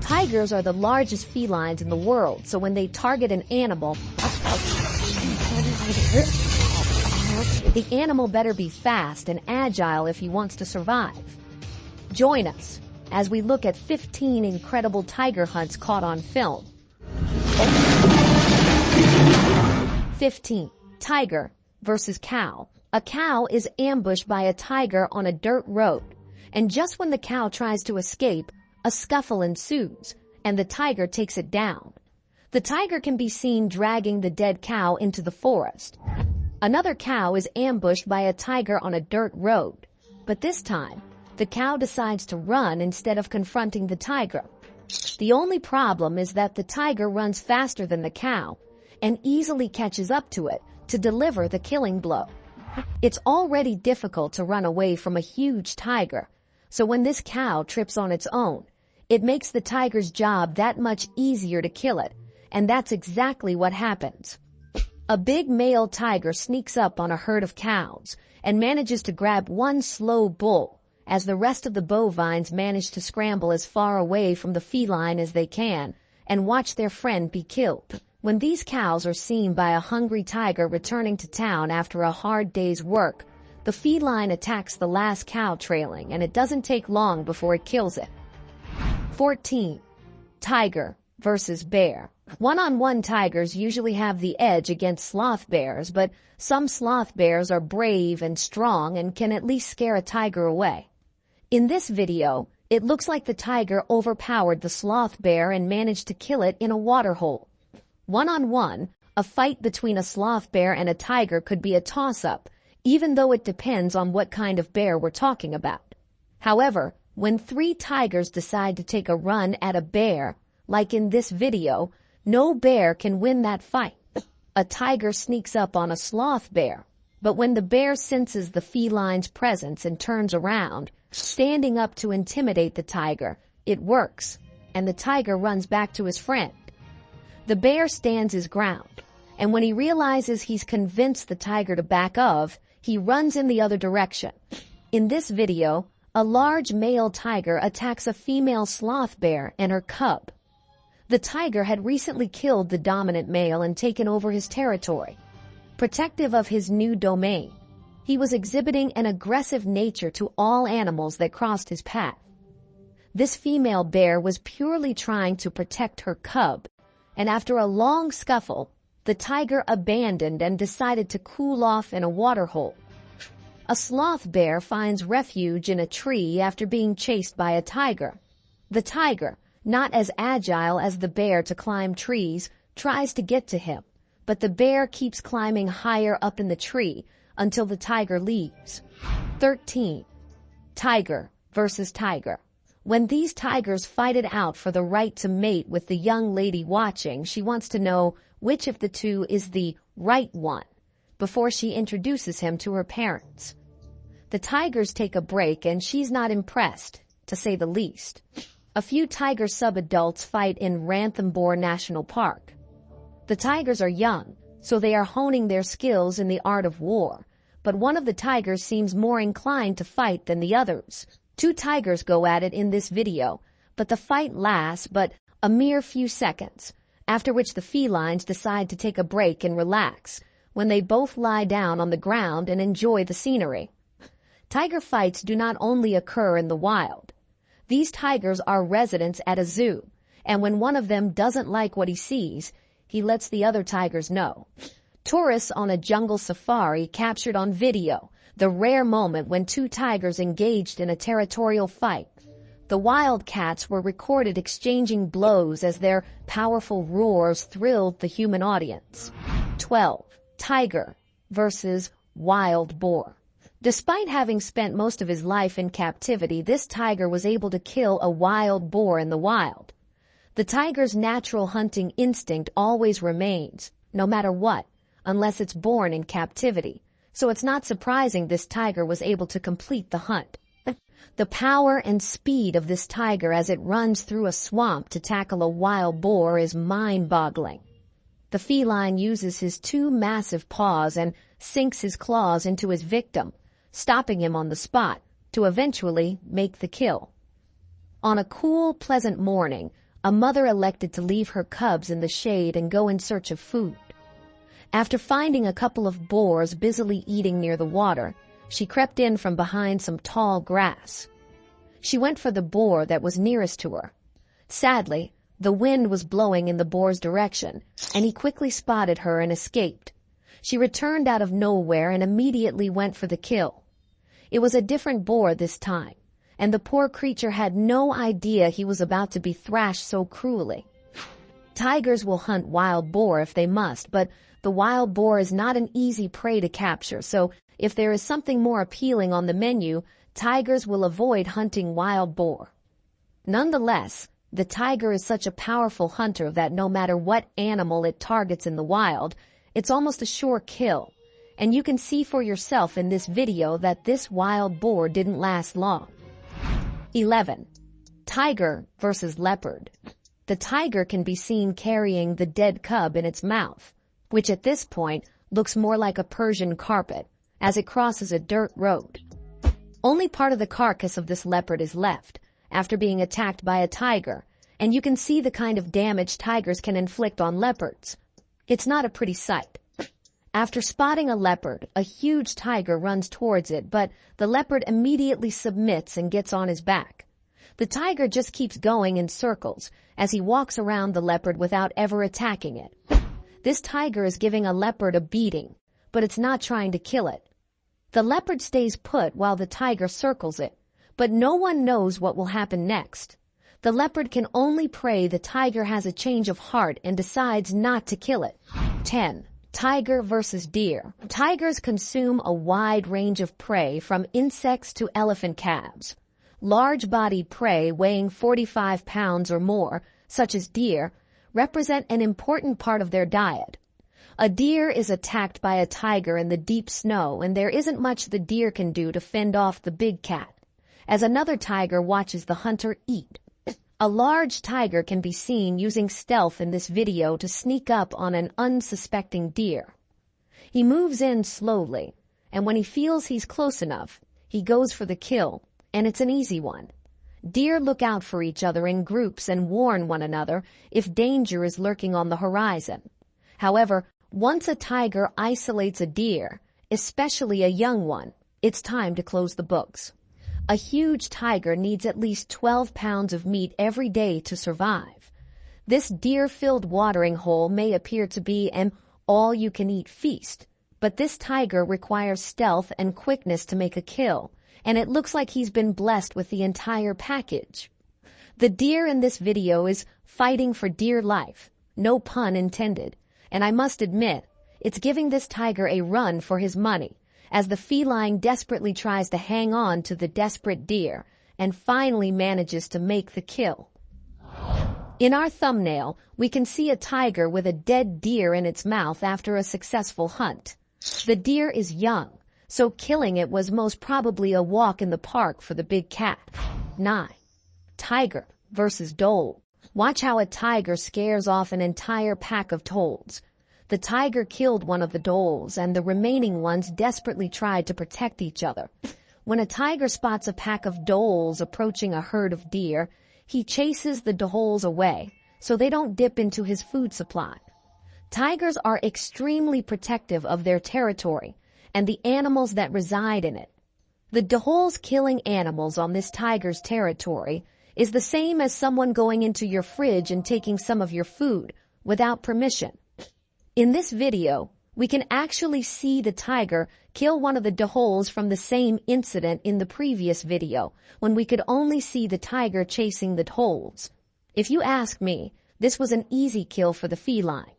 Tigers are the largest felines in the world, so when they target an animal, the animal better be fast and agile if he wants to survive. Join us as we look at 15 incredible tiger hunts caught on film. 15. Tiger versus cow. A cow is ambushed by a tiger on a dirt road, and just when the cow tries to escape, a scuffle ensues, and the tiger takes it down. The tiger can be seen dragging the dead cow into the forest. Another cow is ambushed by a tiger on a dirt road, but this time, the cow decides to run instead of confronting the tiger. The only problem is that the tiger runs faster than the cow and easily catches up to it to deliver the killing blow. It's already difficult to run away from a huge tiger, so when this cow trips on its own, it makes the tiger's job that much easier to kill it, and that's exactly what happens. A big male tiger sneaks up on a herd of cows and manages to grab one slow bull, as the rest of the bovines manage to scramble as far away from the feline as they can and watch their friend be killed. When these cows are seen by a hungry tiger returning to town after a hard day's work, the feline attacks the last cow trailing, and it doesn't take long before it kills it. 14. Tiger versus bear. One-on-one tigers usually have the edge against sloth bears, but some sloth bears are brave and strong and can at least scare a tiger away. In this video, it looks like the tiger overpowered the sloth bear and managed to kill it in a waterhole. One-on-one, a fight between a sloth bear and a tiger could be a toss-up, even though it depends on what kind of bear we're talking about. However, when 3 tigers decide to take a run at a bear, like in this video, no bear can win that fight. A tiger sneaks up on a sloth bear, but when the bear senses the feline's presence and turns around, standing up to intimidate the tiger, it works, and the tiger runs back to his friend. The bear stands his ground, and when he realizes he's convinced the tiger to back off, he runs in the other direction. In this video, a large male tiger attacks a female sloth bear and her cub. The tiger had recently killed the dominant male and taken over his territory. Protective of his new domain, he was exhibiting an aggressive nature to all animals that crossed his path. This female bear was purely trying to protect her cub, and after a long scuffle, the tiger abandoned and decided to cool off in a waterhole. A sloth bear finds refuge in a tree after being chased by a tiger. The tiger, not as agile as the bear to climb trees, tries to get to him, but the bear keeps climbing higher up in the tree until the tiger leaves. 13. Tiger versus tiger. When these tigers fight it out for the right to mate with the young lady watching, she wants to know which of the two is the right one before she introduces him to her parents. The tigers take a break and she's not impressed, to say the least. A few tiger subadults fight in Ranthambore National Park. The tigers are young, so they are honing their skills in the art of war, but one of the tigers seems more inclined to fight than the others. 2 tigers go at it in this video, but the fight lasts but a mere few seconds, after which the felines decide to take a break and relax, when they both lie down on the ground and enjoy the scenery. Tiger fights do not only occur in the wild. These tigers are residents at a zoo, and when one of them doesn't like what he sees, he lets the other tigers know. Tourists on a jungle safari captured on video the rare moment when 2 tigers engaged in a territorial fight. The wildcats were recorded exchanging blows as their powerful roars thrilled the human audience. 12. Tiger versus wild boar. Despite having spent most of his life in captivity, this tiger was able to kill a wild boar in the wild. The tiger's natural hunting instinct always remains, no matter what, unless it's born in captivity. So it's not surprising this tiger was able to complete the hunt. The power and speed of this tiger as it runs through a swamp to tackle a wild boar is mind-boggling. The feline uses his 2 massive paws and sinks his claws into his victim, stopping him on the spot, to eventually make the kill. On a cool, pleasant morning, a mother elected to leave her cubs in the shade and go in search of food. After finding a couple of boars busily eating near the water, she crept in from behind some tall grass. She went for the boar that was nearest to her. Sadly, the wind was blowing in the boar's direction, and he quickly spotted her and escaped. She returned out of nowhere and immediately went for the kill. It was a different boar this time, and the poor creature had no idea he was about to be thrashed so cruelly. Tigers will hunt wild boar if they must, but the wild boar is not an easy prey to capture, so if there is something more appealing on the menu, tigers will avoid hunting wild boar. Nonetheless, the tiger is such a powerful hunter that no matter what animal it targets in the wild, it's almost a sure kill. And you can see for yourself in this video that this wild boar didn't last long. 11. Tiger versus leopard. The tiger can be seen carrying the dead cub in its mouth, which at this point looks more like a Persian carpet as it crosses a dirt road. Only part of the carcass of this leopard is left after being attacked by a tiger, and you can see the kind of damage tigers can inflict on leopards. It's not a pretty sight. After spotting a leopard, a huge tiger runs towards it, but the leopard immediately submits and gets on his back. The tiger just keeps going in circles as he walks around the leopard without ever attacking it. This tiger is giving a leopard a beating, but it's not trying to kill it. The leopard stays put while the tiger circles it, but no one knows what will happen next. The leopard can only pray the tiger has a change of heart and decides not to kill it. 10. Tiger versus deer. Tigers consume a wide range of prey from insects to elephant calves. Large-bodied prey weighing 45 pounds or more, such as deer, represent an important part of their diet. A deer is attacked by a tiger in the deep snow, and there isn't much the deer can do to fend off the big cat, as another tiger watches the hunter eat. A large tiger can be seen using stealth in this video to sneak up on an unsuspecting deer. He moves in slowly, and when he feels he's close enough, he goes for the kill, and it's an easy one. Deer look out for each other in groups and warn one another if danger is lurking on the horizon. However, once a tiger isolates a deer, especially a young one, it's time to close the books. A huge tiger needs at least 12 pounds of meat every day to survive. This deer-filled watering hole may appear to be an all-you-can-eat feast, but this tiger requires stealth and quickness to make a kill, and it looks like he's been blessed with the entire package. The deer in this video is fighting for dear life, no pun intended, and I must admit, it's giving this tiger a run for his money, as the feline desperately tries to hang on to the desperate deer and finally manages to make the kill. In our thumbnail, we can see a tiger with a dead deer in its mouth after a successful hunt. The deer is young, so killing it was most probably a walk in the park for the big cat. 9. Tiger versus dhole. Watch how a tiger scares off an entire pack of dholes. The tiger killed one of the dholes, and the remaining ones desperately tried to protect each other. When a tiger spots a pack of dholes approaching a herd of deer, he chases the dholes away so they don't dip into his food supply. Tigers are extremely protective of their territory and the animals that reside in it. The dholes killing animals on this tiger's territory is the same as someone going into your fridge and taking some of your food without permission. In this video, we can actually see the tiger kill one of the dholes from the same incident in the previous video, when we could only see the tiger chasing the dholes. If you ask me, this was an easy kill for the feline.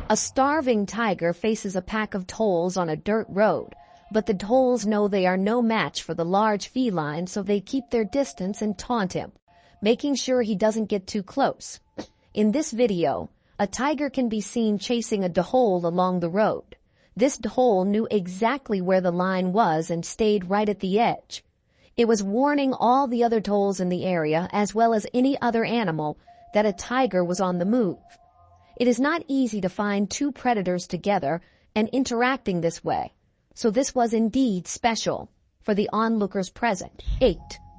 A starving tiger faces a pack of dholes on a dirt road, but the dholes know they are no match for the large feline, so they keep their distance and taunt him, making sure he doesn't get too close. In this video, a tiger can be seen chasing a dhole along the road. This dhole knew exactly where the line was and stayed right at the edge. It was warning all the other dholes in the area, as well as any other animal, that a tiger was on the move. It is not easy to find two predators together and interacting this way, so this was indeed special. for the onlookers present. 8.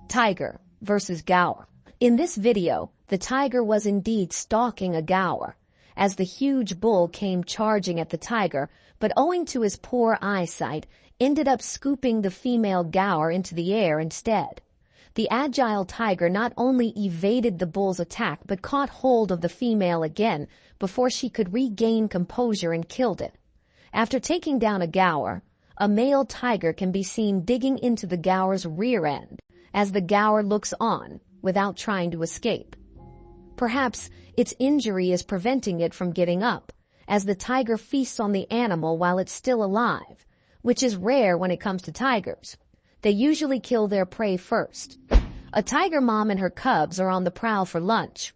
Tiger versus gaur. In this video, the tiger was indeed stalking a gaur, as the huge bull came charging at the tiger, but owing to his poor eyesight, ended up scooping the female gaur into the air instead. The agile tiger not only evaded the bull's attack but caught hold of the female again before she could regain composure and killed it. After taking down a gaur, a male tiger can be seen digging into the gaur's rear end as the gaur looks on without trying to escape. Perhaps its injury is preventing it from getting up, as the tiger feasts on the animal while it's still alive, which is rare when it comes to tigers. They usually kill their prey first. A tiger mom and her cubs are on the prowl for lunch.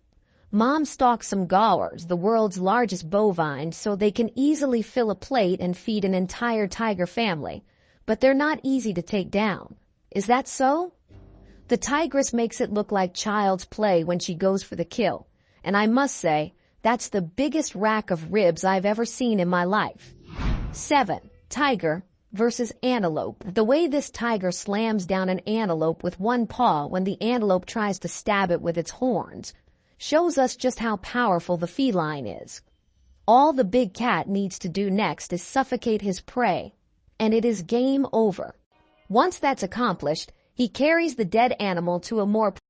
Mom stalks some gaurs, the world's largest bovine, so they can easily fill a plate and feed an entire tiger family, but they're not easy to take down. Is that so? The tigress makes it look like child's play when she goes for the kill, and I must say, that's the biggest rack of ribs I've ever seen in my life. 7. Tiger versus antelope. The way this tiger slams down an antelope with one paw when the antelope tries to stab it with its horns shows us just how powerful the feline is. All the big cat needs to do next is suffocate his prey, and it is game over. Once that's accomplished, he carries the dead animal to a more